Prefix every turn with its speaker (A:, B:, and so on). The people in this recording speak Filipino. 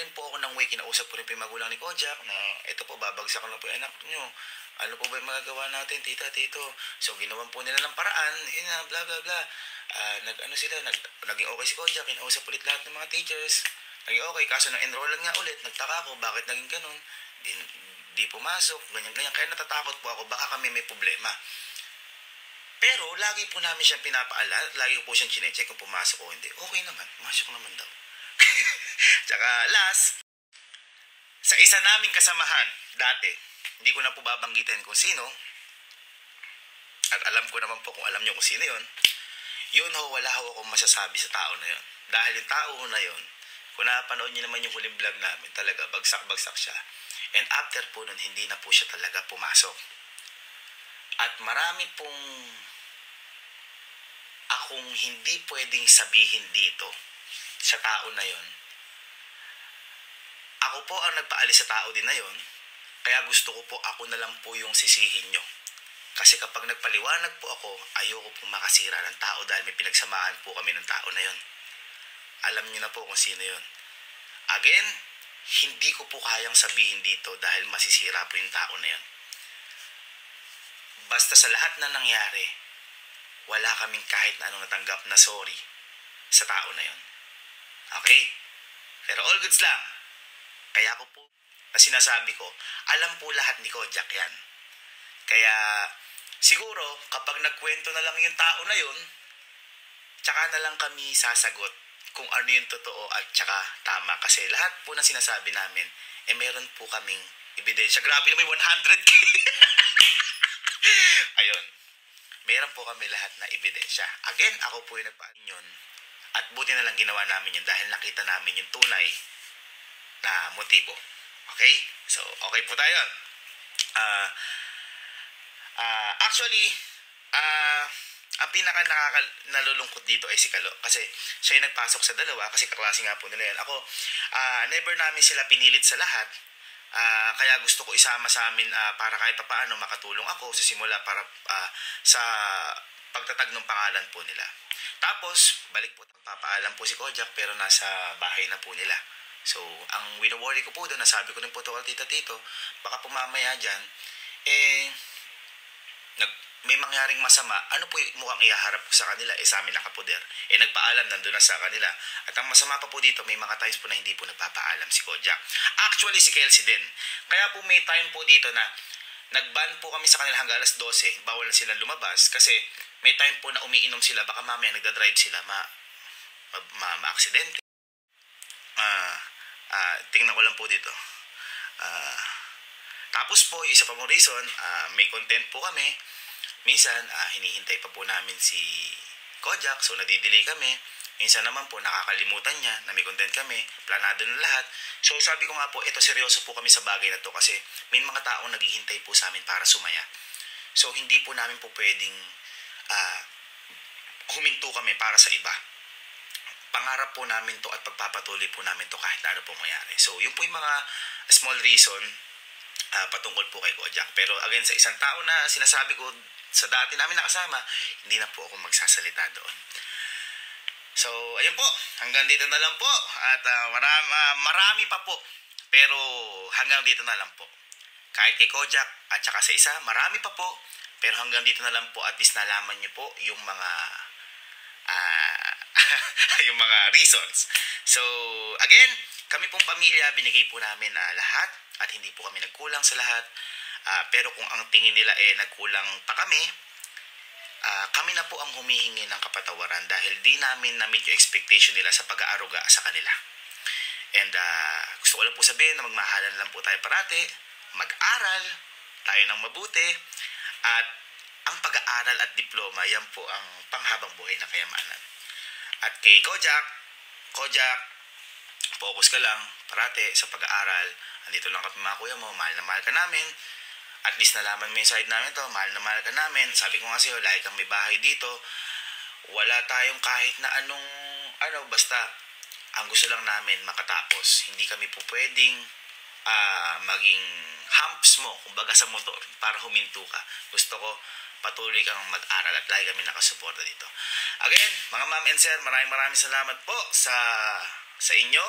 A: rin po ako ng way, kinausap ko rin po yung magulang ni Kojak na ito po, babagsakan na po yung anak nyo. Ano po ba yung magagawa natin, tita, tito? So, ginawan po nila ng paraan, bla bla bla. Naging okay si Kojak, kinausap ulit lahat ng mga teachers. Naging okay, kaso nang enrollan nga ulit, nagtaka ako, bakit naging ganun? Di pumasok, ganyan. Kaya natatakot po ako, baka kami may problema. Pero, lagi po namin siyang pinapaalala, lagi po siyang chinecheck kung pumasok o hindi. Okay naman, masok naman daw. Tsaka last, sa isa naming kasamahan dati, hindi ko na po babanggitin kung sino, at alam ko naman po kung alam niyo kung sino yun, wala ho akong masasabi sa tao na yun. Dahil yung tao na yun, kung napanood niyo naman yung huling vlog namin, talaga bagsak-bagsak siya. And after po nun, hindi na po siya talaga pumasok. At marami pong akong hindi pwedeng sabihin dito sa tao na yon. Ako po ang nagpaalis sa tao din na yon, kaya gusto ko po ako na lang po yung sisihin nyo. Kasi kapag nagpaliwanag po ako, ayoko po makasira ng tao dahil may pinagsamahan po kami ng tao na yon. Alam niyo na po kung sino yon. Again, hindi ko po kayang sabihin dito dahil masisira po yung tao na yon. Basta sa lahat na nangyari, wala kaming kahit na anong natanggap na sorry sa tao na yon. Okay? Pero all goods lang. Kaya ko po na sinasabi ko, alam po lahat ni Kojak yan. Kaya siguro kapag nagkwento na lang yung tao na yon, tsaka na lang kami sasagot kung ano yung totoo at tsaka tama. Kasi lahat po na sinasabi namin, meron po kaming ebidensya. Grabe naman 100k. Ayun. Meron po kami lahat na ebidensya. Again, ako po yung nagpaan yun. At buti na lang ginawa namin yun dahil nakita namin yung tunay na motibo. Okay? So, okay po tayo. Actually, ang pinaka nalulungkot dito ay si Kalo. Kasi siya yung nagpasok sa dalawa kasi kaklase nga po nila yan. Ako, never namin sila pinilit sa lahat. Kaya gusto ko isama sa amin para kahit paano makatulong ako sa simula para sa pagtatag ng pangalan po nila. Tapos, balik po, papaalam po si Kojak pero nasa bahay na po nila. So, ang wino-worry ko po doon, nasabi ko rin po ito kay tita tito, baka pumamaya dyan, may mangyaring masama, ano po mukhang ihaharap ko sa kanila, sa amin nakapoder. Nagpaalam, nandun na sa kanila. At ang masama pa po dito, may mga times po na hindi po nagpapaalam si Kojak. Actually, si Kelsey din. Kaya po may time po dito na nag-ban po kami sa kanila hanggang alas 12, bawal na silang lumabas kasi may time po na umiinom sila, baka mamaya nagdadrive sila, ma-aksidente. Tingnan ko lang po dito. Tapos po, isa pa mong reason, may content po kami. Minsan, hinihintay pa po namin si Kojak, so nadidelay kami. Minsan naman po, nakakalimutan niya na may content kami, planado na lahat. So sabi ko nga po, ito seryoso po kami sa bagay na to kasi may mga taong naghihintay po sa amin para sumaya. So hindi po namin po pwedeng huminto kami para sa iba. Pangarap po namin to at pagpapatuloy po namin to kahit na ano po mayari. So yun po yung mga small reason patungkol po kay Kojak. Pero again, sa isang tao na sinasabi ko sa dati namin nakasama, hindi na po ako magsasalita doon. So, ayun po. Hanggang dito na lang po. At marami pa po. Pero hanggang dito na lang po. Kahit kay Kojak at saka sa isa, marami pa po. Pero hanggang dito na lang po. At least nalaman niyo po yung mga yung mga reasons. So, again, kami pong pamilya, binigay po namin lahat. At hindi po kami nagkulang sa lahat. Pero kung ang tingin nila nagkulang pa kami, kami na po ang humihingi ng kapatawaran dahil di namin na-meet yung expectation nila sa pag-aaruga sa kanila. And gusto ko lang po sabihin na magmahalan lang po tayo parati, mag-aral tayo ng mabuti, at ang pag-aaral at diploma, yan po ang panghabang buhay na kayamanan. At kay Kojak, focus ka lang parati sa pag-aaral. Andito lang kami mga kuya mo, mahal na mahal ka namin. At least nalaman mo yung side namin to, mahal na mahal ka namin. Sabi ko nga sa'yo, like kang may bahay dito. Wala tayong kahit na basta ang gusto lang namin makatapos. Hindi kami po pwedeng maging humps mo, kumbaga sa motor, para huminto ka. Gusto ko patuloy kang mag-aral at lagi kami nakasuporta dito. Again, mga ma'am and sir, maraming salamat po sa inyo.